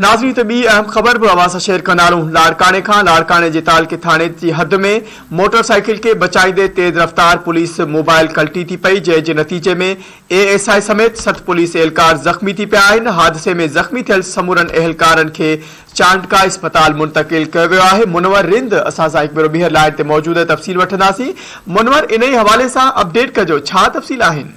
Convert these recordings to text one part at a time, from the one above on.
नाज़रीन त ॿी अहम ख़बर बि अवां सां शेयर कंदारूं। लाड़काणे खां लाड़काणे जे ताल के थाणे जी हद में मोटरसाइकिल के बचाईंदे तेज़ रफ़्तार पुलिस मोबाइल कल्टी थी पई, जंहिंजे नतीजे में ASI समेत 7 पुलिस एहलकार ज़ख़्मी थी पिया आहिनि। हादसे में ज़ख़्मी थियल समूरनि एहलकारनि खे चांडका इस्पताल मुंतक़िल कयो वियो आहे। मुनवर रिंद असां सां हिकु भेरो ॿीहर लाइन ते मौजूदु आहे, तफ़सील वठंदासीं। मुनवर, इन ई हवाले सां अपडेट कजो, छा तफ़सील आहिनि?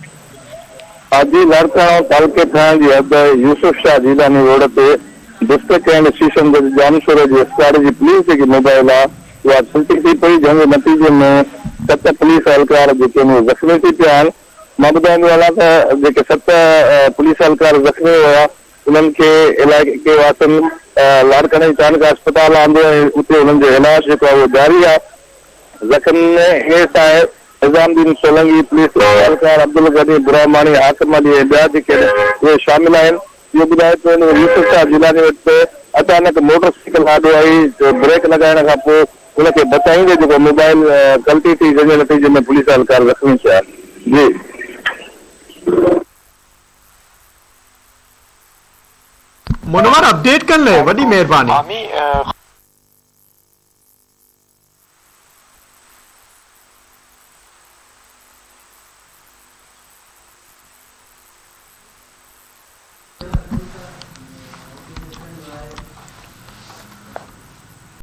आज लाड़काणा तालुके थाणे जी हद यूसुफ शाह जीलानी रोड ते डिस्ट्रिक्ट एंड स्टेशन जानशोर जी अस्कार की पुलिस की मोबाइल है वह छुट्टी थी पई, जंहिंजे नतीजे में 7 पुलिस एहलकार ज़ख़्मी थी पिया आहिनि। मां ॿुधाईंदो वञा त जेके 7 पुलिस एहलकार ज़ख़्मी हुआ उन्हनि खे इलाइक़े वासियुनि लाड़काणे चांडका अस्पताल आंदो ऐं उते उन्हनि जो इलाज जेको आहे उहो जारी आहे। ज़ख़्मी में हेठि आहे निज़ामुद्दीन सोलंकी, पुलिस एहलकार अब्दुल गनी, बुरहमानी, हाकिम अली ऐं ॿिया जेके उहे शामिल आहिनि। इहो ॿुधाए थो यूसुफ शाह जिलानी वटि अचानक मोटरसाइकिल आॾो आई, ब्रेक लॻाइण खां पोइ उनखे बचाईंदे जेको मोबाइल गलती थी, जंहिंजे नतीजे में पुलिस एहलकार ज़ख़्मी थिया। जी मुनवर, अपडेट करण लाइ वॾी महिरबानी।